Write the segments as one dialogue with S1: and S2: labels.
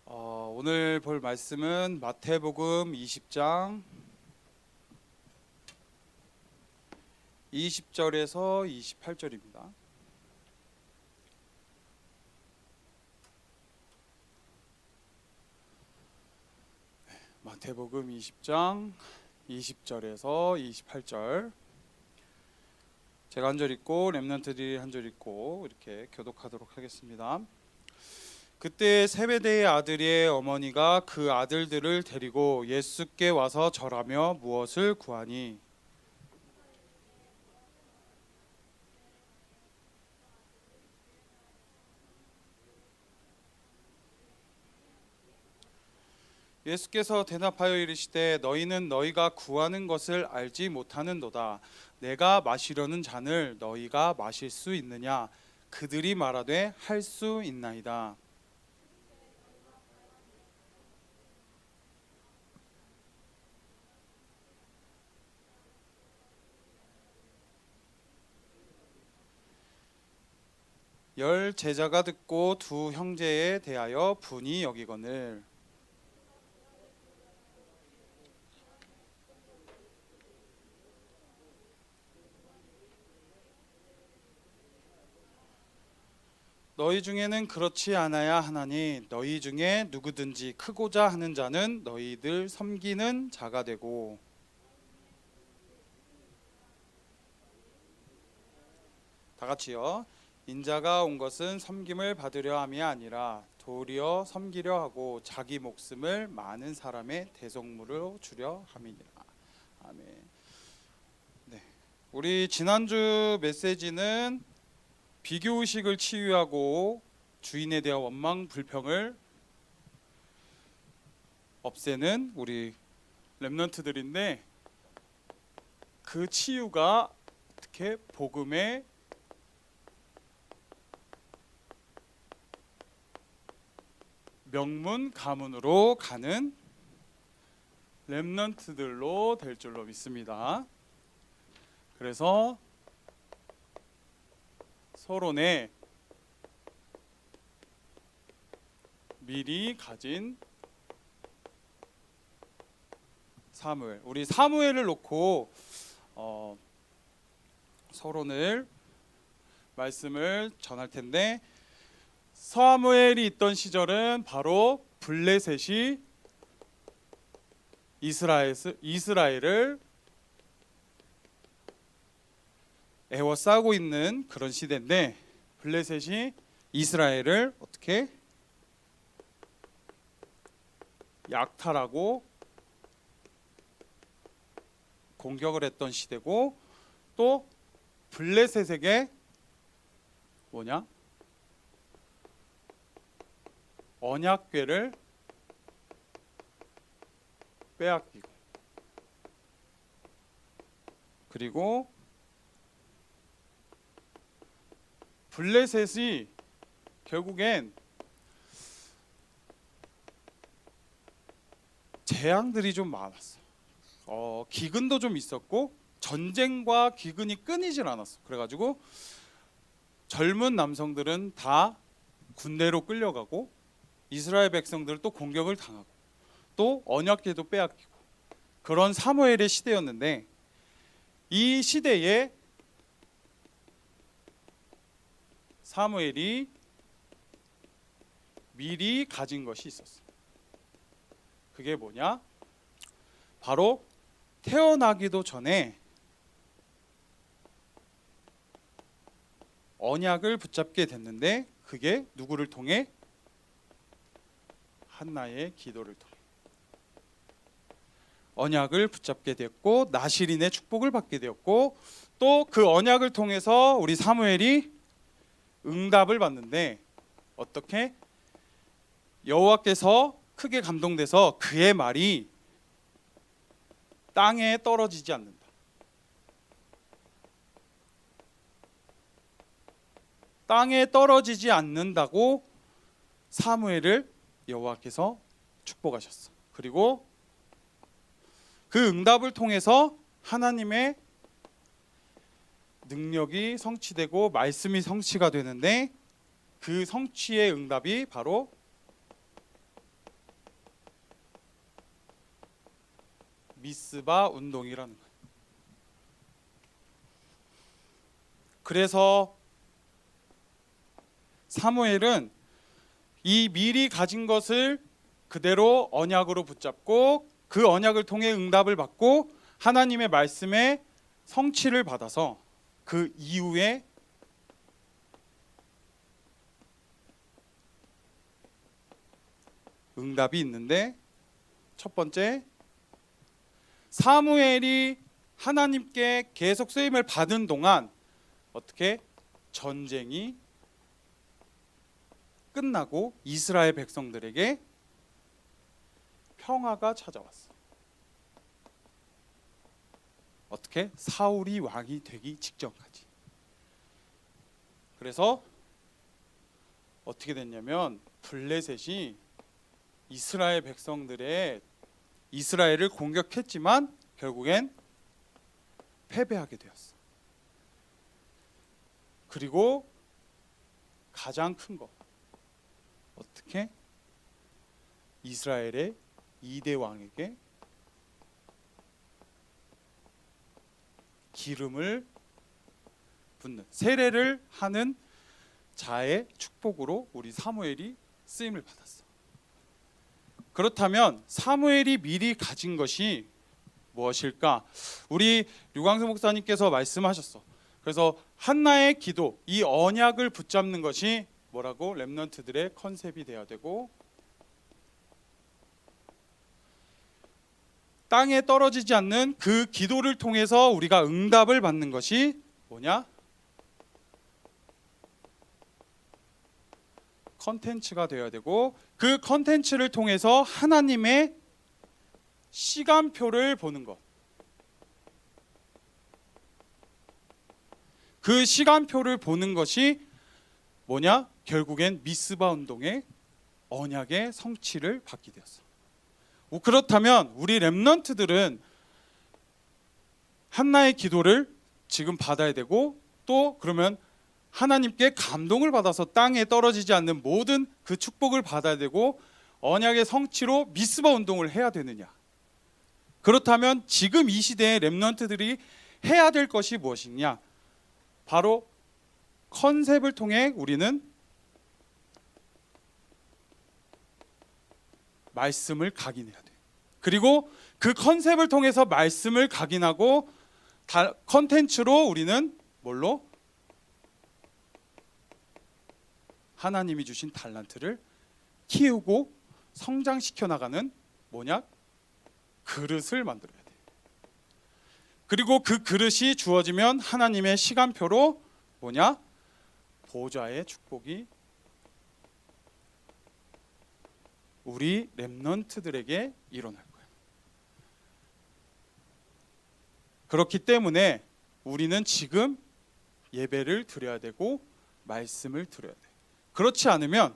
S1: 오늘 볼 말씀은 마태복음 20장 20절에서 28절입니다. 마태복음 20장 20절에서 28절. 제가 한 절 읽고 렘넌트들이 한 절 읽고 이렇게 교독하도록 하겠습니다. 그때 세베대의 아들의 어머니가 그 아들들을 데리고 예수께 와서 절하며 무엇을 구하니 예수께서 대답하여 이르시되 너희는 너희가 구하는 것을 알지 못하는도다. 내가 마시려는 잔을 너희가 마실 수 있느냐? 그들이 말하되 할 수 있나이다. 열 제자가 듣고 두 형제에 대하여 분이 여기거늘 너희 중에는 그렇지 않아야 하나니 너희 중에 누구든지 크고자 하는 자는 너희들 섬기는 자가 되고 다 같이요. 인자가 온 것은 섬김을 받으려 함이 아니라 도리어 섬기려 하고 자기 목숨을 많은 사람의 대속물로 주려 함이니라. 아멘. 네. 우리 지난주 메시지는 비교의식을 치유하고 주인에 대한 원망 불평을 없애는 우리 렘넌트들인데 그 치유가 어떻게 복음의 명문 가문으로 가는 렘넌트들로 될 줄로 믿습니다. 그래서 서론에 미리 가진 사무엘, 우리 사무엘을 놓고 서론을 말씀을 전할 텐데 사무엘이 있던 시절은 바로 블레셋이 이스라엘을 에워싸고 있는 그런 시대인데 블레셋이 이스라엘을 어떻게 약탈하고 공격을 했던 시대고 또 블레셋에게 뭐냐? 언약궤를 빼앗기고 그리고 블레셋이 결국엔 재앙들이 좀 많았어. 기근도 좀 있었고 전쟁과 기근이 끊이질 않았어. 그래가지고 젊은 남성들은 다 군대로 끌려가고 이스라엘 백성들을 또 공격을 당하고 또 언약궤도 빼앗기고 그런 사무엘의 시대였는데 이 시대에 사무엘이 미리 가진 것이 있었어. 그게 뭐냐? 바로 태어나기도 전에 언약을 붙잡게 됐는데 그게 누구를 통해? 한나의 기도를 통해 언약을 붙잡게 되었고 나실인의 축복을 받게 되었고 또 그 언약을 통해서 우리 사무엘이 응답을 받는데 어떻게? 여호와께서 크게 감동돼서 그의 말이 땅에 떨어지지 않는다. 땅에 떨어지지 않는다고 사무엘을 여호와께서 축복하셨어. 그리고 그 응답을 통해서 하나님의 능력이 성취되고 말씀이 성취가 되는데 그 성취의 응답이 바로 미스바 운동이라는 거예요. 그래서 사무엘은 이 미리 가진 것을 그대로 언약으로 붙잡고 그 언약을 통해 응답을 받고 하나님의 말씀에 성취를 받아서 그 이후에 응답이 있는데, 첫 번째, 사무엘이 하나님께 계속 쓰임을 받은 동안 어떻게 전쟁이 끝나고 이스라엘 백성들에게 평화가 찾아왔어. 어떻게? 사울이 왕이 되기 직전까지. 그래서 어떻게 됐냐면 블레셋이 이스라엘 백성들의 이스라엘을 공격했지만 결국엔 패배하게 되었어. 그리고 가장 큰 거, 어떻게? 이스라엘의 2대 왕에게 기름을 붓는, 세례를 하는 자의 축복으로 우리 사무엘이 쓰임을 받았어. 그렇다면 사무엘이 미리 가진 것이 무엇일까? 우리 류광수 목사님께서 말씀하셨어. 그래서 한나의 기도, 이 언약을 붙잡는 것이 뭐라고? 렘넌트들의 컨셉이 돼야 되고, 땅에 떨어지지 않는 그 기도를 통해서 우리가 응답을 받는 것이 뭐냐? 컨텐츠가 되어야 되고, 그 컨텐츠를 통해서 하나님의 시간표를 보는 것. 그 시간표를 보는 것이 뭐냐? 결국엔 미스바 운동의 언약의 성취를 받게 되었어. 그렇다면 우리 렘넌트들은 한나의 기도를 지금 받아야 되고, 또 그러면 하나님께 감동을 받아서 땅에 떨어지지 않는 모든 그 축복을 받아야 되고, 언약의 성취로 미스바 운동을 해야 되느냐? 그렇다면 지금 이 시대의 렘넌트들이 해야 될 것이 무엇이냐? 바로 컨셉을 통해 우리는 말씀을 각인해야 돼. 그리고 그 컨셉을 통해서 말씀을 각인하고 컨텐츠로 우리는 뭘로? 하나님이 주신 달란트를 키우고 성장시켜 나가는 뭐냐? 그릇을 만들어야 돼. 그리고 그 그릇이 주어지면 하나님의 시간표로 뭐냐? 보좌의 축복이 우리 렘넌트들에게 일어날 거야. 그렇기 때문에 우리는 지금 예배를 드려야 되고 말씀을 드려야 돼. 그렇지 않으면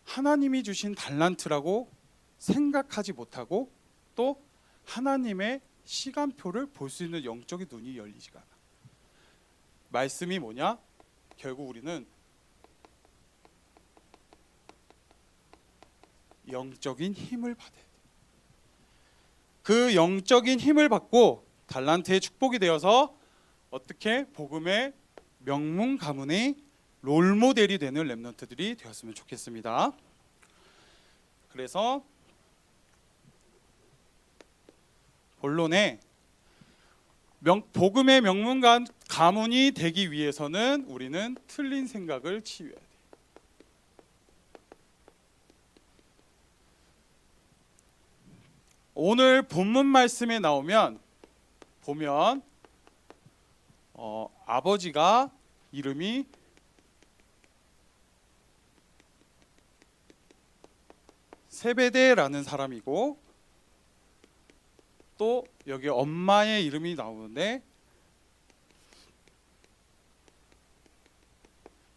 S1: 하나님이 주신 달란트라고 생각하지 못하고 또 하나님의 시간표를 볼 수 있는 영적인 눈이 열리지가 않아. 말씀이 뭐냐? 결국 우리는 영적인 힘을 받아야 돼. 그 영적인 힘을 받고 달란트의 축복이 되어서 어떻게 복음의 명문 가문의 롤모델이 되는 렘넌트들이 되었으면 좋겠습니다. 그래서 본론에 복음의 명문 가문이 되기 위해서는 우리는 틀린 생각을 치유해야 돼. 오늘 본문 말씀에 나오면 보면 아버지가 이름이 세베대라는 사람이고, 또 여기 엄마의 이름이 나오는데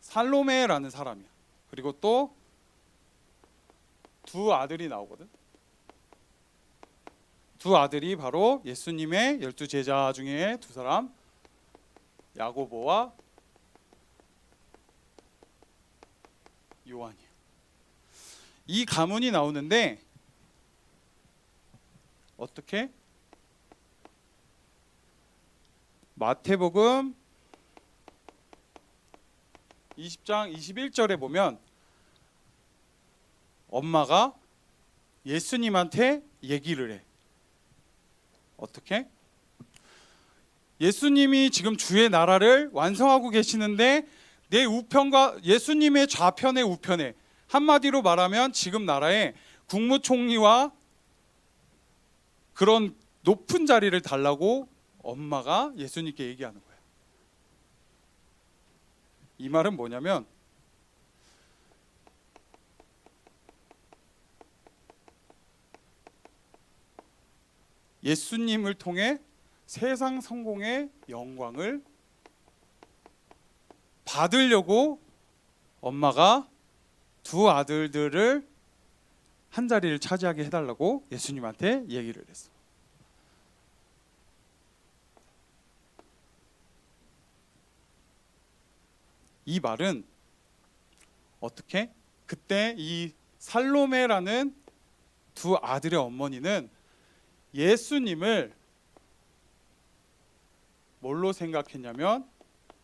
S1: 살로메라는 사람이야. 그리고 또 두 아들이 나오거든. 두 아들이 바로 예수님의 12제자 중에 두 사람, 야고보와 요한이야. 이 가문이 나오는데 어떻게? 마태복음 20장 21절에 보면 엄마가 예수님한테 얘기를 해. 어떻게? 예수님이 지금 주의 나라를 완성하고 계시는데 내 우편과 예수님의 좌편에 우편에, 한마디로 말하면 지금 나라에 국무총리와 그런 높은 자리를 달라고 엄마가 예수님께 얘기하는 거예요. 이 말은 뭐냐면 예수님을 통해 세상 성공의 영광을 받으려고 엄마가 두 아들들을 한 자리를 차지하게 해달라고 예수님한테 얘기를 했어. 이 말은 어떻게? 그때 이 살로메라는 두 아들의 어머니는 예수님을 뭘로 생각했냐면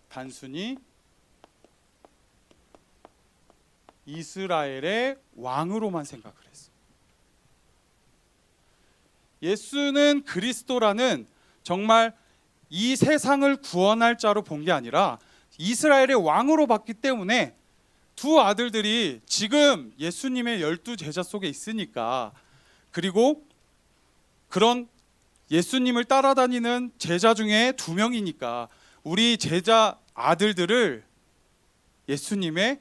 S1: 단순히 이스라엘의 왕으로만 생각을 했어. 예수는 그리스도라는 정말 이 세상을 구원할 자로 본 게 아니라 이스라엘의 왕으로 봤기 때문에 두 아들들이 지금 예수님의 12 제자 속에 있으니까, 그리고 그런 예수님을 따라다니는 제자 중에 2명이니까 우리 제자 아들들을 예수님의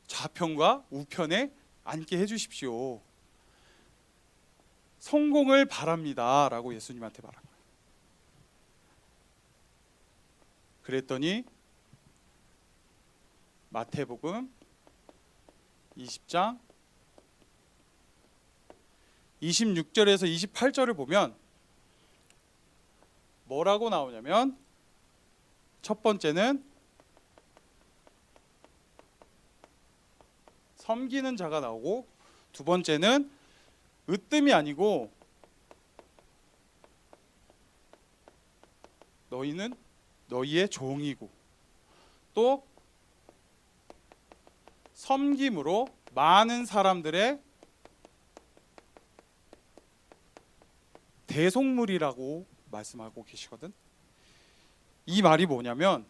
S1: 좌편과 우편에 앉게 해주십시오. 성공을 바랍니다 라고 예수님한테 말한 거예요. 그랬더니 마태복음 20장 26절에서 28절을 보면 뭐라고 나오냐면, 첫 번째는 섬기는 자가 나오고, 두 번째는 으뜸이 아니고 너희는 너희의 종이고, 또 섬김으로 많은 사람들의 대속물이라고 말씀하고 계시거든. 이 말이 뭐냐면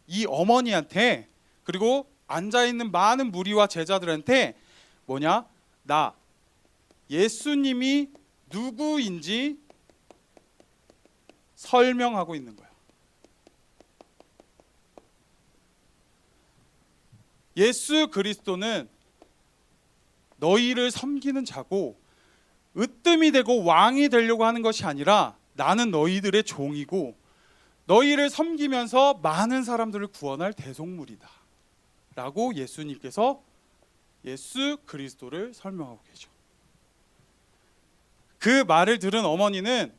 S1: 이 어머니한테, 그리고 앉아있는 많은 무리와 제자들한테 뭐냐? 나 예수님이 누구인지 설명하고 있는 거야. 예수 그리스도는 너희를 섬기는 자고 으뜸이 되고 왕이 되려고 하는 것이 아니라 나는 너희들의 종이고 너희를 섬기면서 많은 사람들을 구원할 대속물이다 라고 예수님께서 예수 그리스도를 설명하고 계셔. 그 말을 들은 어머니는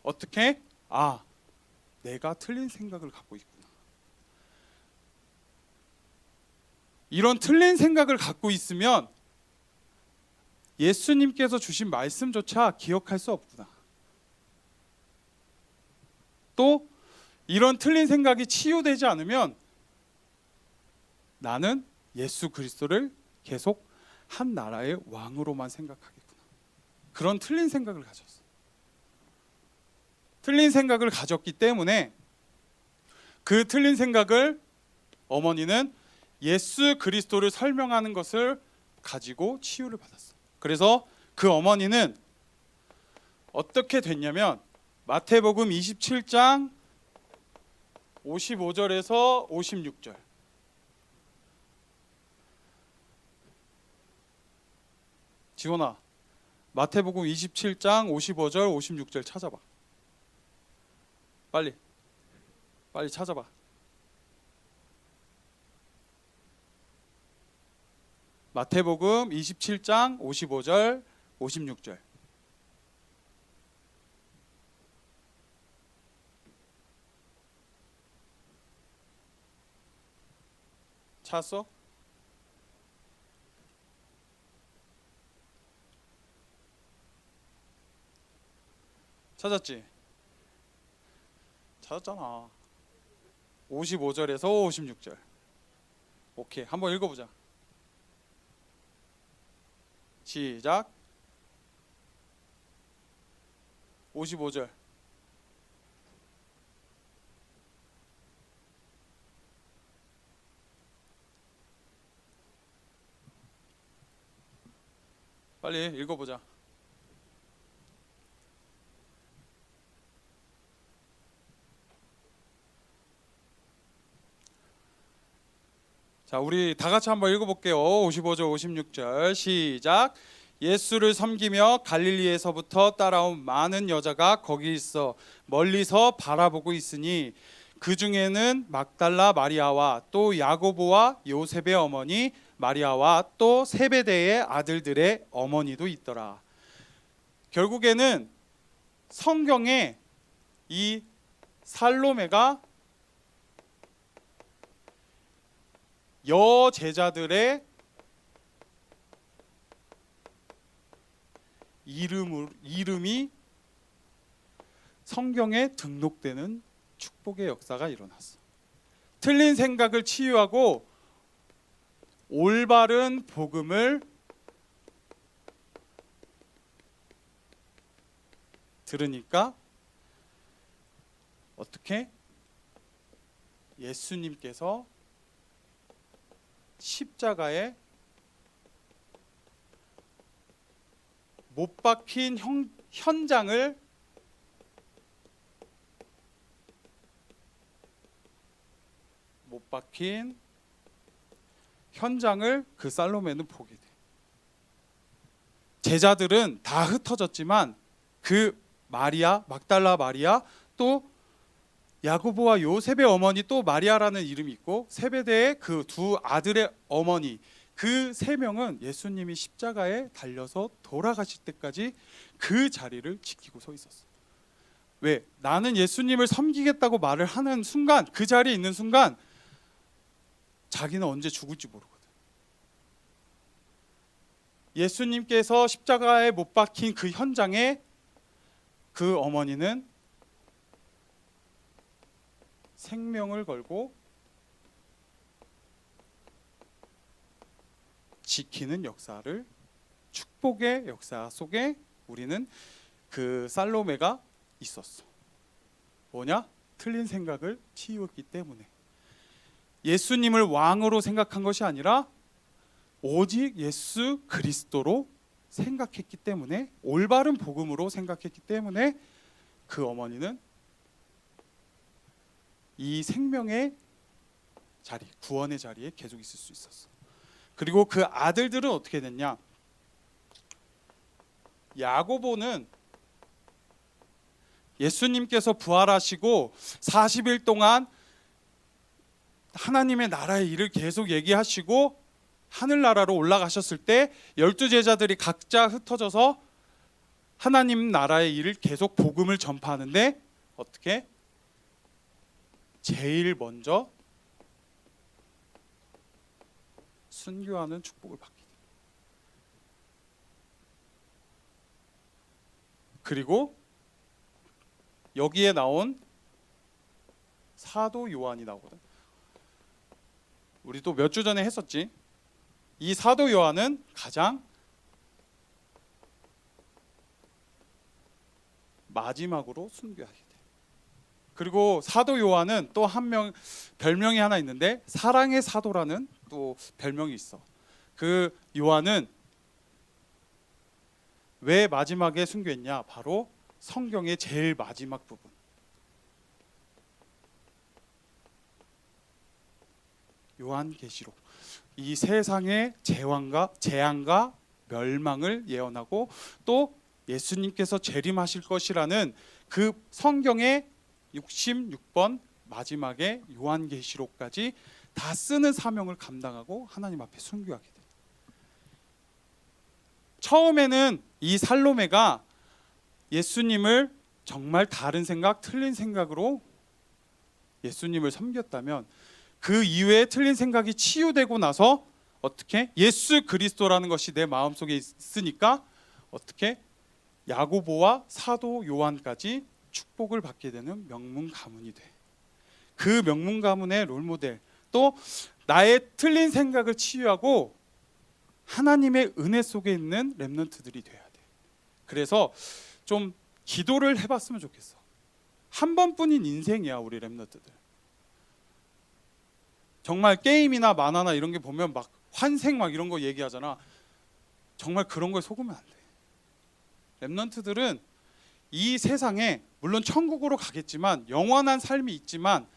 S1: 어떻게? 아, 내가 틀린 생각을 갖고 있구나. 이런 틀린 생각을 갖고 있으면 예수님께서 주신 말씀조차 기억할 수 없구나. 또 이런 틀린 생각이 치유되지 않으면 나는 예수 그리스도를 계속 한 나라의 왕으로만 생각하겠구나. 그런 틀린 생각을 가졌어. 틀린 생각을 가졌기 때문에 그 틀린 생각을 어머니는 예수 그리스도를 설명하는 것을 가지고 치유를 받았어. 그래서 그 어머니는 어떻게 됐냐면 마태복음 27장 55절에서 56절. 지원아, 마태복음 27장 55절 56절 찾아봐. 빨리 찾아봐. 마태복음 27장 55절 56절. 찾았어? 찾았지? 찾았잖아. 55절에서 56절. 오케이, 한번 읽어보자. 시작. 55절. 빨리 읽어보자. 자, 우리 다 같이 한번 읽어볼게요. 55절, 56절 시작. 예수를 섬기며 갈릴리에서부터 따라온 많은 여자가 거기 있어 멀리서 바라보고 있으니 그 중에는 막달라 마리아와 또 야고보와 요셉의 어머니 마리아와 또 세베대의 아들들의 어머니도 있더라. 결국에는 성경에 이 살로메가 여제자들의 이름이 성경에 등록되는 축복의 역사가 일어났어. 틀린 생각을 치유하고 올바른 복음을 들으니까 어떻게 예수님께서 십자가에 못 박힌 현장을 그 살로메는 보게 돼. 제자들은 다 흩어졌지만 그 마리아, 막달라 마리아, 또 야고보와 요셉의 어머니, 또 마리아라는 이름이 있고 세베대의 그 두 아들의 어머니, 그 세 명은 예수님이 십자가에 달려서 돌아가실 때까지 그 자리를 지키고 서 있었어. 왜? 나는 예수님을 섬기겠다고 말을 하는 순간, 그 자리에 있는 순간 자기는 언제 죽을지 모르거든. 예수님께서 십자가에 못 박힌 그 현장에 그 어머니는 생명을 걸고 지키는 역사를, 축복의 역사 속에 우리는 그 살로메가 있었어. 뭐냐? 틀린 생각을 치유했기 때문에. 예수님을 왕으로 생각한 것이 아니라 오직 예수 그리스도로 생각했기 때문에, 올바른 복음으로 생각했기 때문에 그 어머니는 이 생명의 자리, 구원의 자리에 계속 있을 수 있었어. 그리고 그 아들들은 어떻게 됐냐? 야고보는 예수님께서 부활하시고 40일 동안 하나님의 나라의 일을 계속 얘기하시고 하늘나라로 올라가셨을 때 12제자들이 각자 흩어져서 하나님 나라의 일을 계속 복음을 전파하는데 어떻게? 제일 먼저 순교하는 축복을 받게 됩니다. 그리고 여기에 나온 사도 요한이 나오거든. 우리 또 몇 주 전에 했었지. 이 사도 요한은 가장 마지막으로 순교하게 돼. 그리고 사도 요한은 또 한 명 별명이 하나 있는데 사랑의 사도라는 또 별명이 있어. 그 요한은 왜 마지막에 순교했냐? 바로 성경의 제일 마지막 부분. 요한계시록. 이 세상의 재앙과 멸망을 예언하고 또 예수님께서 재림하실 것이라는 그 성경의 66번 마지막에 요한계시록까지 다 쓰는 사명을 감당하고 하나님 앞에 순교하게 돼. 처음에는 이 살로메가 예수님을 정말 다른 생각, 틀린 생각으로 예수님을 섬겼다면 그 이외에 틀린 생각이 치유되고 나서 어떻게? 예수 그리스도라는 것이 내 마음속에 있으니까 어떻게? 야고보와 사도 요한까지 축복을 받게 되는 명문 가문이 돼. 그 명문 가문의 롤모델, 또 나의 틀린 생각을 치유하고 하나님의 은혜 속에 있는 렘넌트들이 돼야 돼. 그래서 좀 기도를 해봤으면 좋겠어. 한 번뿐인 인생이야 우리 렘넌트들. 정말 게임이나 만화나 이런 게 보면 막 환생 막 이런 거 얘기하잖아. 정말 그런 거에 속으면 안 돼. 렘넌트들은 이 세상에 물론 천국으로 가겠지만 영원한 삶이 있지만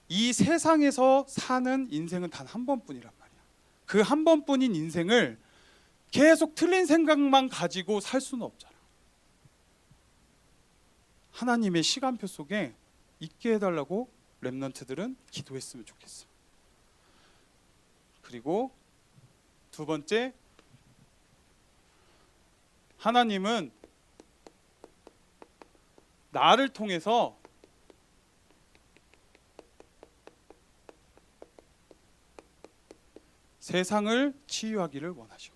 S1: 이 세상에서 사는 인생은 단 한 번뿐이란 말이야. 그 한 번뿐인 인생을 계속 틀린 생각만 가지고 살 수는 없잖아. 하나님의 시간표 속에 있게 해달라고 렘넌트들은 기도했으면 좋겠어. 그리고 두 번째, 하나님은 나를 통해서 세상을 치유하기를 원하셔.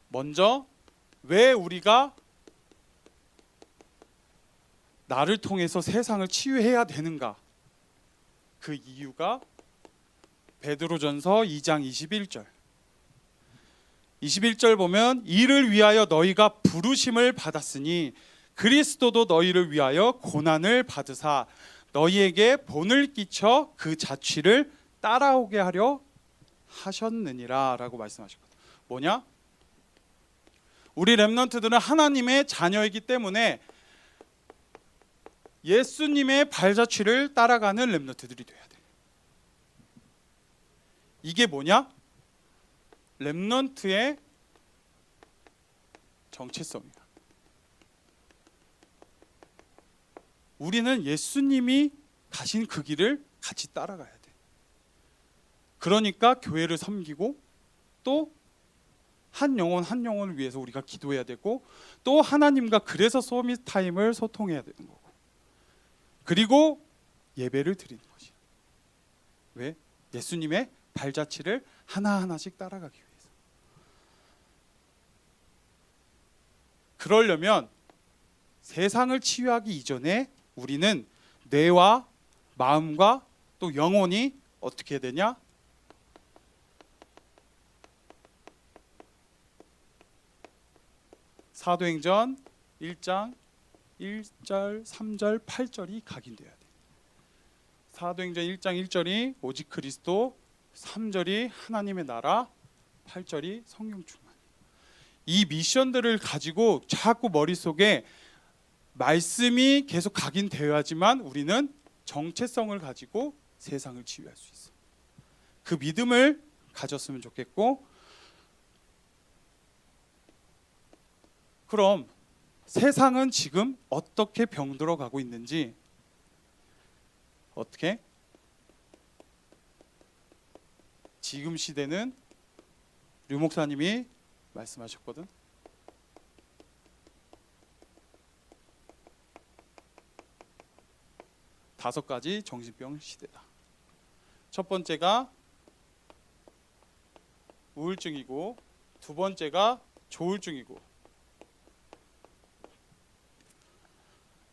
S1: 먼저 왜 우리가 나를 통해서 세상을 치유해야 되는가? 그 이유가 베드로전서 2장 21절. 21절 보면 이를 위하여 너희가 부르심을 받았으니 그리스도도 너희를 위하여 고난을 받으사 너희에게 본을 끼쳐 그 자취를 따라오게 하려 하셨느니라 라고 말씀하셨거든요. 뭐냐? 우리 렘넌트들은 하나님의 자녀이기 때문에 예수님의 발자취를 따라가는 렘넌트들이 돼야 돼. 이게 뭐냐? 렘넌트의 정체성이야. 우리는 예수님이 가신 그 길을 같이 따라가야 돼. 그러니까 교회를 섬기고 또 한 영혼 한 영혼을 위해서 우리가 기도해야 되고 또 하나님과 그래서 소밋 타임을 소통해야 되는 거고 그리고 예배를 드리는 것이야. 왜? 예수님의 발자취를 하나하나씩 따라가기 위해서. 그러려면 세상을 치유하기 이전에 우리는 뇌와 마음과 또 영혼이 어떻게 되냐? 사도행전 1장 1절, 3절, 8절이 각인돼야 돼. 사도행전 1장 1절이 오직 그리스도, 3절이 하나님의 나라, 8절이 성령 충만. 이 미션들을 가지고 자꾸 머릿속에 말씀이 계속 각인되어야지만 우리는 정체성을 가지고 세상을 치유할 수 있어. 그 믿음을 가졌으면 좋겠고 그럼 세상은 지금 어떻게 병들어 가고 있는지 어떻게? 지금 시대는 류 목사님이 말씀하셨거든. 다섯 가지 정신병 시대다. 첫 번째가 우울증이고 두 번째가 조울증이고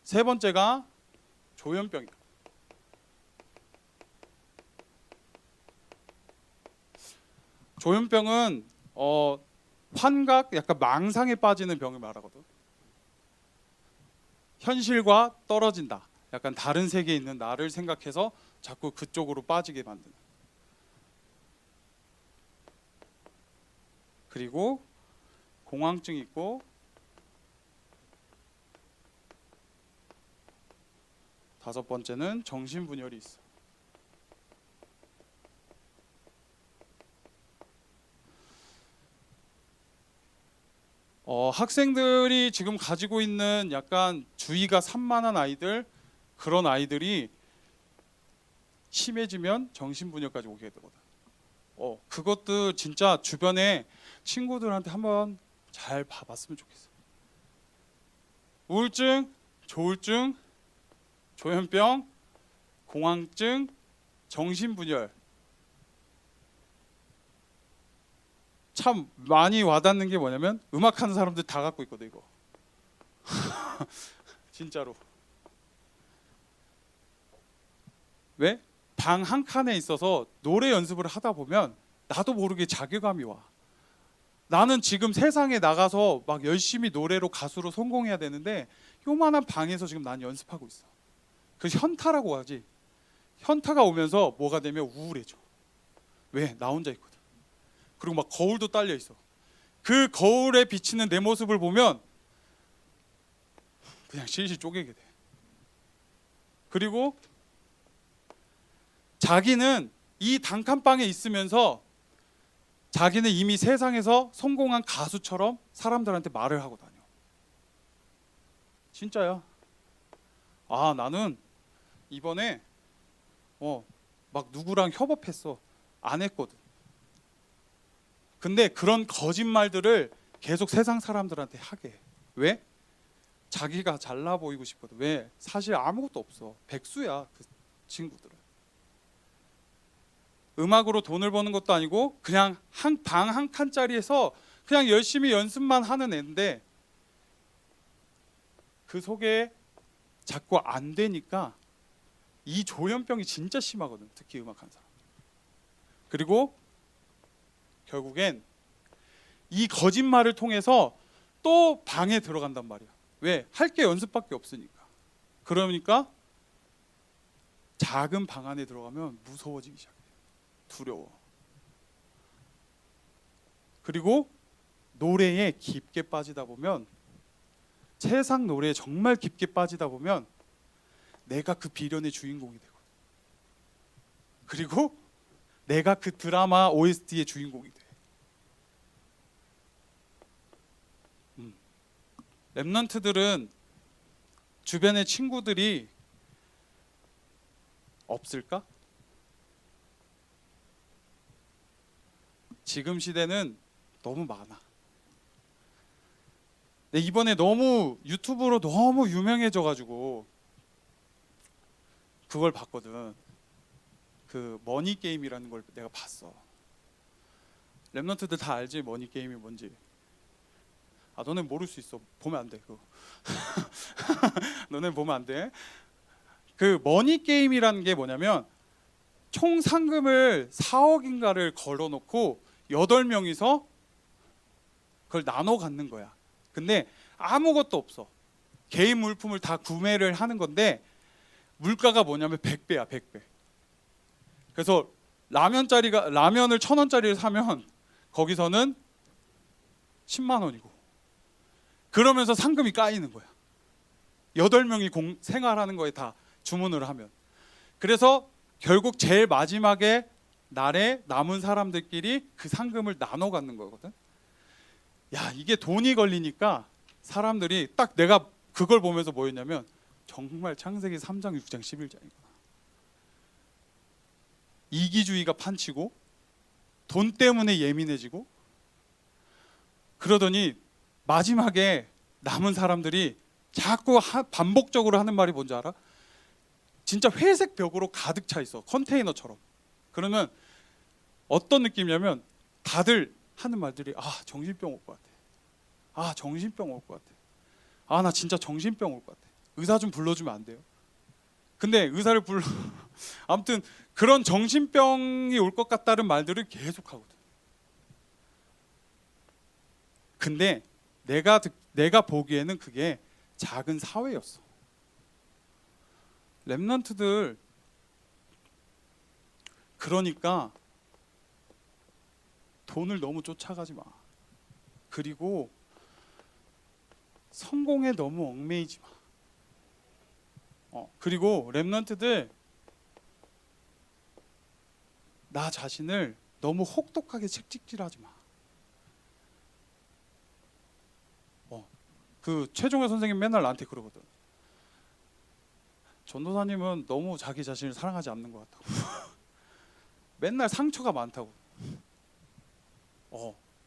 S1: 세 번째가 조현병이야. 조현병은 환각, 약간 망상에 빠지는 병을 말하거든. 현실과 떨어진다. 약간 다른 세계에 있는 나를 생각해서 자꾸 그쪽으로 빠지게 만드는. 그리고 공황증이 있고 다섯 번째는 정신분열이 있어. 학생들이 지금 가지고 있는 약간 주의가 산만한 아이들, 그런 아이들이 심해지면 정신분열까지 오게 되거든. 그것도 진짜 주변에 친구들한테 한번 잘 봐봤으면 좋겠어. 우울증, 조울증, 조현병, 공황증, 정신분열. 참 많이 와닿는 게 뭐냐면 음악하는 사람들 다 갖고 있거든 이거. 진짜로. 왜? 방 한 칸에 있어서 노래 연습을 하다 보면 나도 모르게 자괴감이 와. 나는 지금 세상에 나가서 막 열심히 노래로 가수로 성공해야 되는데 요만한 방에서 지금 난 연습하고 있어. 그 현타라고 하지. 현타가 오면서 뭐가 되면 우울해져. 왜? 나 혼자 있거든. 그리고 막 거울도 딸려 있어. 그 거울에 비치는 내 모습을 보면 그냥 실실 쪼개게 돼. 그리고 자기는 이 단칸방에 있으면서 자기는 이미 세상에서 성공한 가수처럼 사람들한테 말을 하고 다녀. 진짜야. 아, 나는 이번에 막 누구랑 협업했어. 안 했거든. 근데 그런 거짓말들을 계속 세상 사람들한테 하게 해. 왜? 자기가 잘나 보이고 싶거든. 왜? 사실 아무것도 없어. 백수야 그 친구들은. 음악으로 돈을 버는 것도 아니고 그냥 한 방 한 칸짜리에서 그냥 열심히 연습만 하는 애인데 그 속에 자꾸 안 되니까 이 조현병이 진짜 심하거든. 특히 음악하는 사람. 그리고 결국엔 이 거짓말을 통해서 또 방에 들어간단 말이야. 왜? 할 게 연습밖에 없으니까. 그러니까 작은 방 안에 들어가면 무서워지기 시작해. 두려워. 그리고 노래에 깊게 빠지다 보면, 세상 노래에 정말 깊게 빠지다 보면 내가 그 비련의 주인공이 되거든. 그리고 내가 그 드라마 OST의 주인공이 돼. 랩런트들은 주변의 친구들이 없을까? 지금 시대는 너무 많아. 근데 이번에 너무 유튜브로 너무 유명해져가지고 그걸 봤거든. 그 머니 게임이라는 걸 내가 봤어. 랩런트들 다 알지? 머니 게임이 뭔지. 아, 너네 모를 수 있어. 보면 안 돼. 그거. 너네 보면 안 돼. 그 머니 게임이라는 게 뭐냐면 총 상금을 4억인가를 걸어놓고 8명이서 그걸 나눠 갖는 거야. 근데 아무것도 없어. 개인 물품을 다 구매를 하는 건데 물가가 뭐냐면 100배야, 100배. 그래서 라면을 1,000원짜리를 사면 거기서는 10만 원이고, 그러면서 상금이 까이는 거야. 8명이 생활하는 거에 다 주문을 하면. 그래서 결국 제일 마지막에 날에 남은 사람들끼리 그 상금을 나눠 갖는 거거든. 야, 이게 돈이 걸리니까 사람들이 딱, 내가 그걸 보면서 뭐였냐면 정말 창세기 3장 6장 11장이구나. 이기주의가 판치고 돈 때문에 예민해지고, 그러더니 마지막에 남은 사람들이 자꾸 반복적으로 하는 말이 뭔지 알아? 진짜 회색 벽으로 가득 차 있어. 컨테이너처럼. 그러면 어떤 느낌이냐면 다들 하는 말들이, 아, 정신병 올 것 같아. 아, 정신병 올 것 같아. 아, 나 진짜 정신병 올 것 같아. 의사 좀 불러주면 안 돼요? 근데 의사를 아무튼 그런 정신병이 올 것 같다는 말들을 계속 하거든. 근데 내가 보기에는 그게 작은 사회였어. 랩런트들, 그러니까 돈을 너무 쫓아가지 마. 그리고 성공에 너무 얽매이지 마. 그리고 랩런트들, 나 자신을 너무 혹독하게 책찍질하지 마. 그 최종현 선생님 맨날 나한테 그러거든. 전도사님은 너무 자기 자신을 사랑하지 않는 것 같다고. 맨날 상처가 많다고.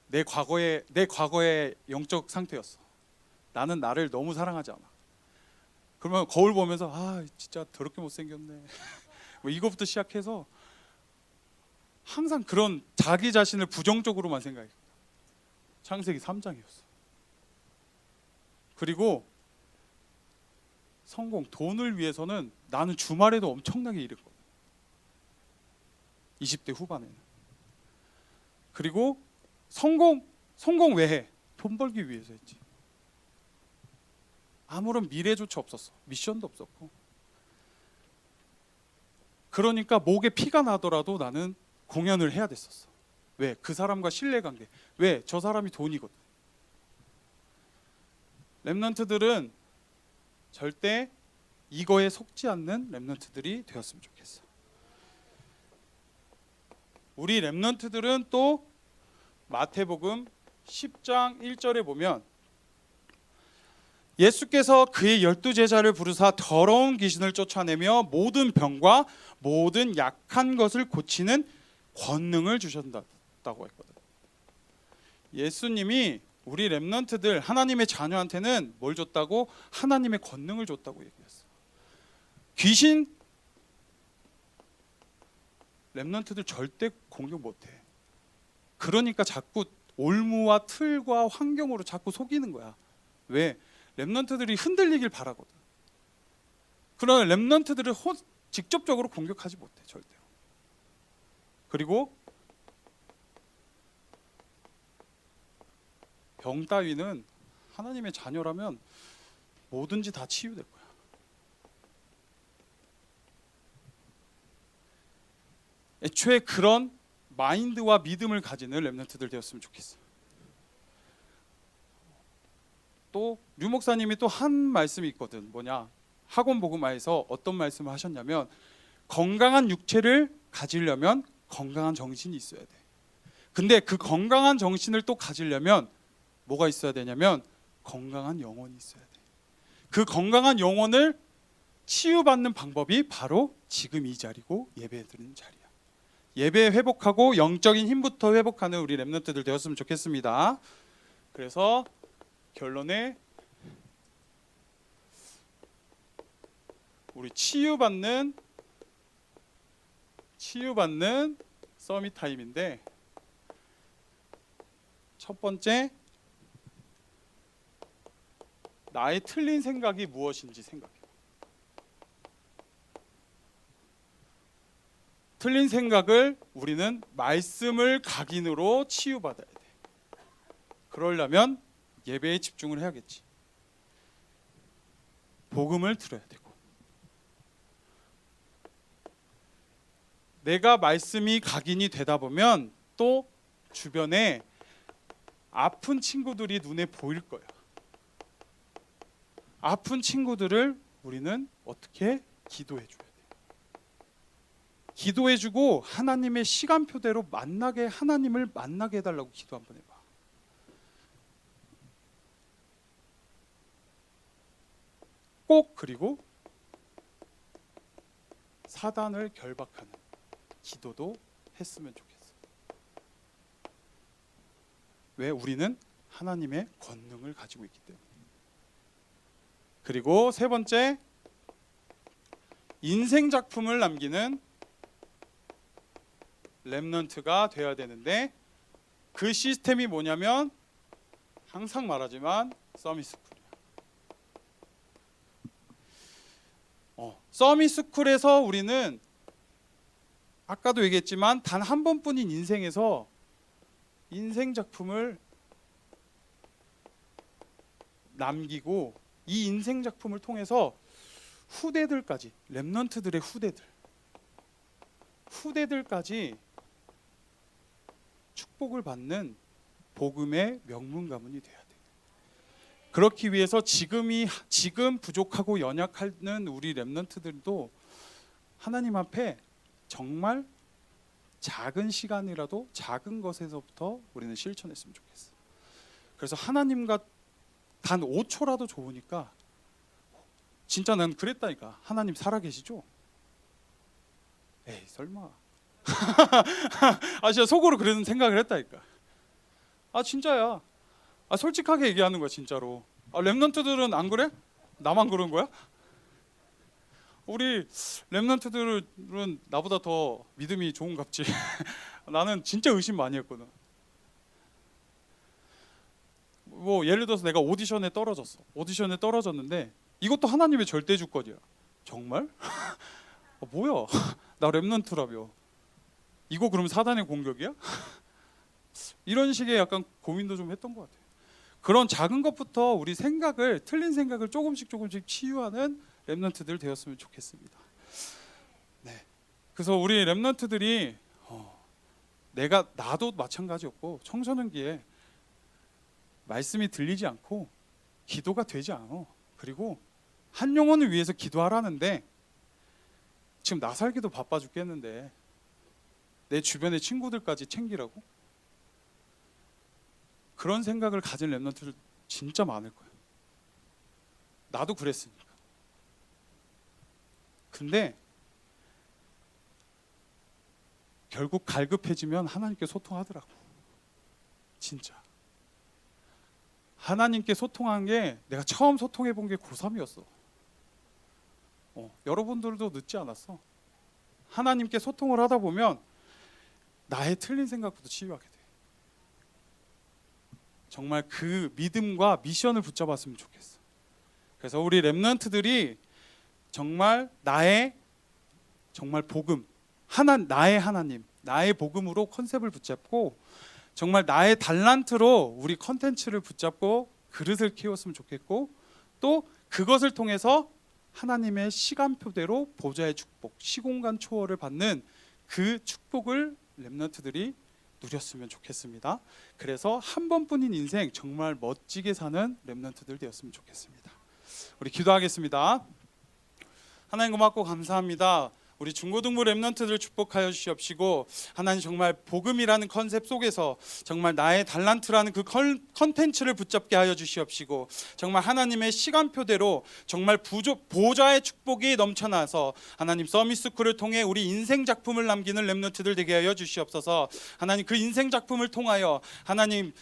S1: 내 과거의 영적 상태였어. 나는 나를 너무 사랑하지 않아. 그러면 거울 보면서, 아, 진짜 더럽게 못생겼네. 뭐 이거부터 시작해서 항상 그런 자기 자신을 부정적으로만 생각해. 창세기 3장이었어. 그리고 성공, 돈을 위해서는 나는 주말에도 엄청나게 일했거든. 20대 후반에는. 그리고 성공 왜 해? 돈 벌기 위해서 했지. 아무런 미래조차 없었어. 미션도 없었고. 그러니까 목에 피가 나더라도 나는 공연을 해야 됐었어. 왜? 그 사람과 신뢰관계. 왜? 저 사람이 돈이거든. 랩런트들은 절대 이거에 속지 않는 랩런트들이 되었으면 좋겠어. 우리 랩런트들은 또 마태복음 10장 1절에 보면 예수께서 그의 12제자를 부르사 더러운 귀신을 쫓아내며 모든 병과 모든 약한 것을 고치는 권능을 주셨다고 했거든. 예수님이 우리 랩런트들, 하나님의 자녀한테는 뭘 줬다고? 하나님의 권능을 줬다고 얘기했어. 귀신 랩런트들 절대 공격 못해. 그러니까 자꾸 올무와 틀과 환경으로 자꾸 속이는 거야. 왜? 랩런트들이 흔들리길 바라거든. 그러나 랩런트들을 직접적으로 공격하지 못해, 절대로. 그리고 병 따위는 하나님의 자녀라면 뭐든지 다 치유될 거야. 애초에 그런 마인드와 믿음을 가지는 랩런트들 되었으면 좋겠어. 또 류 목사님이 또 한 말씀이 있거든. 뭐냐? 학원 복음화에서 어떤 말씀을 하셨냐면 건강한 육체를 가지려면 건강한 정신이 있어야 돼. 근데 그 건강한 정신을 또 가지려면 뭐가 있어야 되냐면 건강한 영혼이 있어야 돼. 그 건강한 영혼을 치유받는 방법이 바로 지금 이 자리고 예배 드리는 자리야. 예배 회복하고 영적인 힘부터 회복하는 우리 랩런트들 되었으면 좋겠습니다. 그래서 결론에 우리 치유받는 서밋 타임인데, 첫 번째, 나의 틀린 생각이 무엇인지 생각해. 틀린 생각을 우리는 말씀을 각인으로 치유받아야 돼. 그러려면 예배에 집중을 해야겠지. 복음을 들어야 되고. 내가 말씀이 각인이 되다 보면 또 주변에 아픈 친구들이 눈에 보일 거야. 아픈 친구들을 우리는 어떻게 기도해 줘야 돼. 기도해 주고 하나님의 시간표대로 하나님을 만나게 해달라고 기도 한번 해봐. 꼭 그리고 사단을 결박하는 기도도 했으면 좋겠어. 왜? 우리는 하나님의 권능을 가지고 있기 때문에. 그리고 세 번째, 인생 작품을 남기는 랩런트가 되어야 되는데, 그 시스템이 뭐냐면 항상 말하지만 서밋스쿨이야. 서밋스쿨에서 우리는 아까도 얘기했지만 단 한 번뿐인 인생에서 인생 작품을 남기고, 이 인생 작품을 통해서 후대들까지, 랩런트들의 후대들까지 축복을 받는 복음의 명문 가문이 돼야 돼. 그렇기 위해서 지금 부족하고 연약하는 우리 랩런트들도 하나님 앞에 정말 작은 시간이라도 작은 것에서부터 우리는 실천했으면 좋겠어. 그래서 하나님과 단 5초라도 좋으니까, 진짜 난 그랬다니까. 하나님 살아계시죠? 에이 설마. 진짜 속으로 그런 생각을 했다니까. 진짜야. 솔직하게 얘기하는 거야 진짜로. 랩런트들은 안 그래? 나만 그런 거야? 우리 랩런트들은 나보다 더 믿음이 좋은갑지. 나는 진짜 의심 많이 했거든. 뭐 예를 들어서 내가 오디션에 떨어졌는데 이것도 하나님의 절대 주권이야. 정말? 뭐야? 나 렘넌트라며. 이거 그럼 사단의 공격이야? 이런 식의 약간 고민도 좀 했던 것 같아요. 그런 작은 것부터 우리 생각을, 틀린 생각을 조금씩 치유하는 렘넌트들 되었으면 좋겠습니다. 네. 그래서 우리 렘넌트들이 나도 마찬가지였고, 청소년기에 말씀이 들리지 않고 기도가 되지 않아. 그리고 한 영혼을 위해서 기도하라는데 지금 나 살기도 바빠 죽겠는데 내 주변의 친구들까지 챙기라고? 그런 생각을 가진 렘넌트들 진짜 많을 거예요. 나도 그랬으니까. 근데 결국 갈급해지면 하나님께 소통하더라고. 진짜. 하나님께 소통한 게, 내가 처음 소통해 본 게 고3이었어. 여러분들도 늦지 않았어. 하나님께 소통을 하다 보면 나의 틀린 생각부터 치유하게 돼. 정말 그 믿음과 미션을 붙잡았으면 좋겠어. 그래서 우리 렘넌트들이 정말 나의 정말 복음, 나의 하나님, 나의 복음으로 컨셉을 붙잡고 정말 나의 달란트로 우리 컨텐츠를 붙잡고 그릇을 키웠으면 좋겠고, 또 그것을 통해서 하나님의 시간표대로 보좌의 축복, 시공간 초월을 받는 그 축복을 렘넌트들이 누렸으면 좋겠습니다. 그래서 한 번뿐인 인생 정말 멋지게 사는 렘넌트들 되었으면 좋겠습니다. 우리 기도하겠습니다. 하나님 고맙고 감사합니다. 우리 중고등부 렘넌트들 축복하여 주시옵시고, 하나님 정말 복음이라는 컨셉 속에서 정말 나의 달란트라는 그 컨텐츠를 붙잡게 하여 주시옵시고, 정말 하나님의 시간표대로 정말 보좌의 축복이 넘쳐나서 하나님 서밋스쿨을 통해 우리 인생 작품을 남기는 렘넌트들 되게 하여 주시옵소서. 하나님 그 인생 작품을 통하여 하나님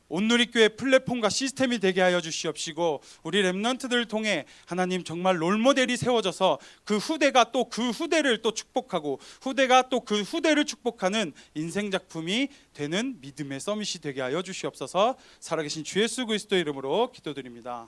S1: 온누리교회 플랫폼과 시스템이 되게 하여 주시옵시고, 우리 렘넌트들을 통해 하나님 정말 롤모델이 세워져서 그 후대가 또 그 후대를 또 축복하고, 후대가 또 그 후대를 축복하는 인생 작품이 되는 믿음의 서밋이 되게 하여 주시옵소서. 살아계신 주 예수 그리스도의 이름으로 기도드립니다.